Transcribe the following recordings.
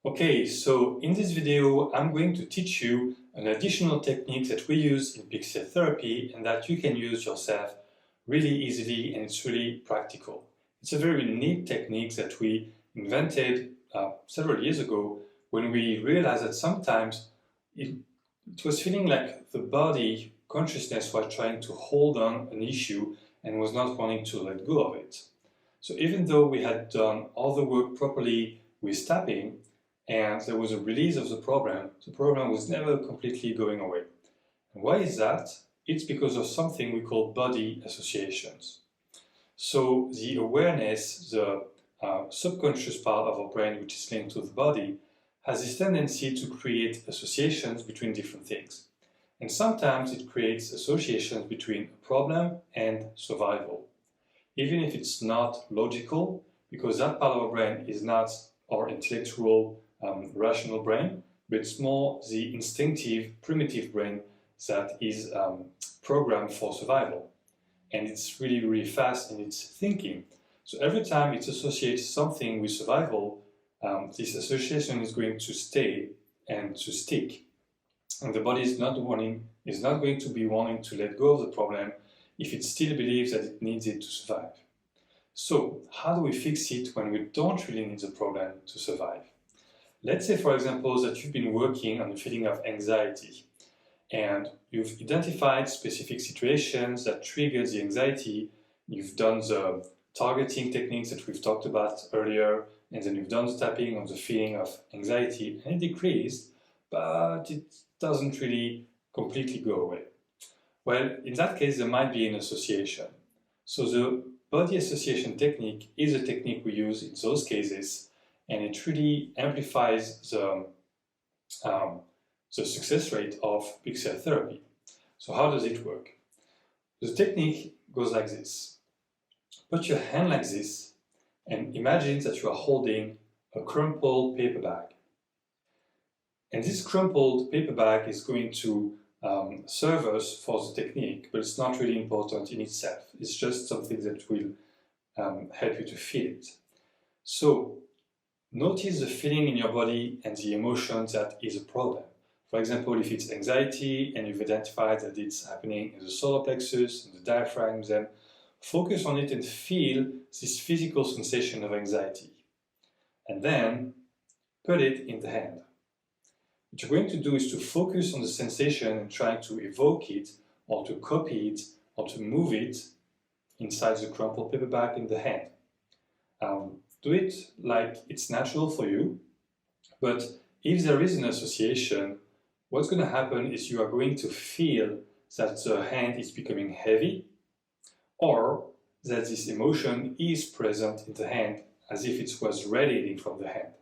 Okay, so in this video I'm going to teach you an additional technique that we use in pixel therapy and that you can use yourself really easily, and it's really practical. It's a very neat technique that we invented several years ago when we realized that sometimes it was feeling like the body consciousness was trying to hold on an issue and was not wanting to let go of it. So even though we had done all the work properly with tapping, and there was a release of the problem was never completely going away. And why is that? It's because of something we call body associations. So the awareness, the subconscious part of our brain, which is linked to the body, has this tendency to create associations between different things. And sometimes it creates associations between a problem and survival. Even if it's not logical, because that part of our brain is not our intellectual rational brain, but it's more the instinctive, primitive brain that is programmed for survival. And it's really, really fast in its thinking. So every time it associates something with survival, this association is going to stay and to stick. And the body is not going to be wanting to let go of the problem if it still believes that it needs it to survive. So how do we fix it when we don't really need the problem to survive? Let's say, for example, that you've been working on the feeling of anxiety and you've identified specific situations that trigger the anxiety. You've done the targeting techniques that we've talked about earlier, and then you've done the tapping on the feeling of anxiety, and it decreased, but it doesn't really completely go away. Well, in that case, there might be an association. So the body association technique is a technique we use in those cases, and it really amplifies the success rate of pixel therapy. So how does it work? The technique goes like this. Put your hand like this and imagine that you are holding a crumpled paper bag. And this crumpled paper bag is going to serve us for the technique, but it's not really important in itself. It's just something that will help you to feel it. So notice the feeling in your body and the emotion that is a problem. For example, if it's anxiety and you've identified that it's happening in the solar plexus, in the diaphragm, then focus on it and feel this physical sensation of anxiety. And then put it in the hand. What you're going to do is to focus on the sensation and try to evoke it, or to copy it, or to move it inside the crumpled paper bag in the hand. Do it like it's natural for you, but if there is an association, what's going to happen is you are going to feel that the hand is becoming heavy, or that this emotion is present in the hand as if it was radiating from the hand.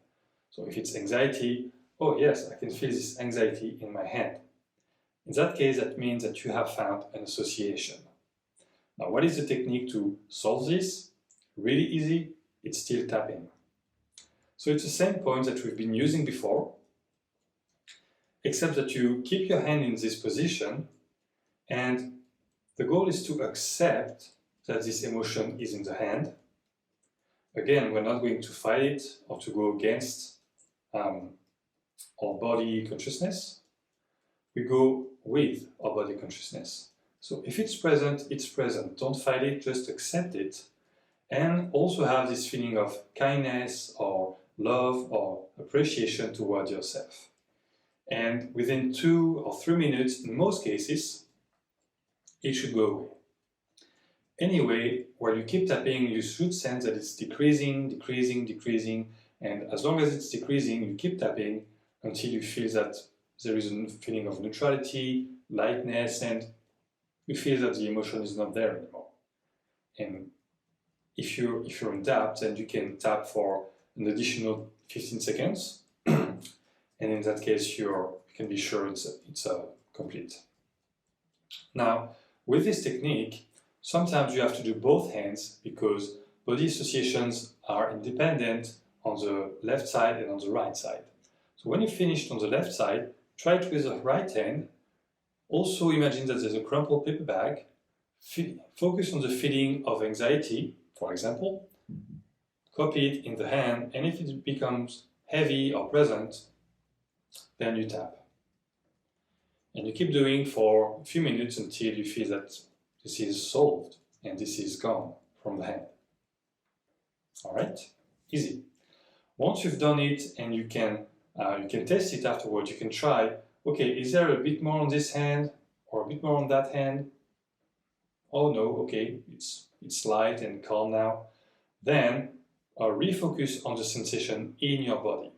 So if it's anxiety, oh yes, I can feel this anxiety in my hand. In that case, that means that you have found an association. Now, what is the technique to solve this? Really easy. It's still tapping. So it's the same point that we've been using before, except that you keep your hand in this position, and the goal is to accept that this emotion is in the hand. Again, we're not going to fight it or to go against our body consciousness. We go with our body consciousness. So if it's present, it's present. Don't fight it, just accept it. And also have this feeling of kindness or love or appreciation toward yourself. And within 2 or 3 minutes, in most cases, it should go away. Anyway, while you keep tapping, you should sense that it's decreasing, decreasing, decreasing, and as long as it's decreasing, you keep tapping until you feel that there is a feeling of neutrality, lightness, and you feel that the emotion is not there anymore. And if you're in doubt, then you can tap for an additional 15 seconds, and in that case you can be sure it's complete. Now, with this technique, sometimes you have to do both hands because body associations are independent on the left side and on the right side. So when you finished on the left side, try it with the right hand. Also imagine that there's a crumpled paper bag. Focus on the feeling of anxiety, for example. Copy it in the hand, and if it becomes heavy or present, then you tap. And you keep doing for a few minutes until you feel that this is solved and this is gone from the hand. All right, easy. Once you've done it and you can test it afterwards, you can try, okay, is there a bit more on this hand or a bit more on that hand? Oh no, okay, it's light and calm now. Then refocus on the sensation in your body.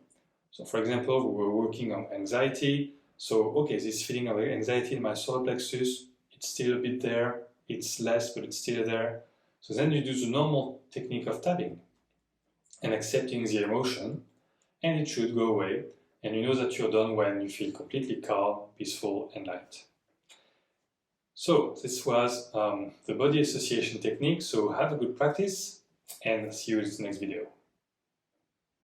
So for example, we were working on anxiety. So okay, this feeling of anxiety in my solar plexus, it's still a bit there, it's less, but it's still there. So then you do the normal technique of tapping and accepting the emotion, and it should go away. And you know that you're done when you feel completely calm, peaceful, and light. So this was the body association technique. So have a good practice and see you in the next video.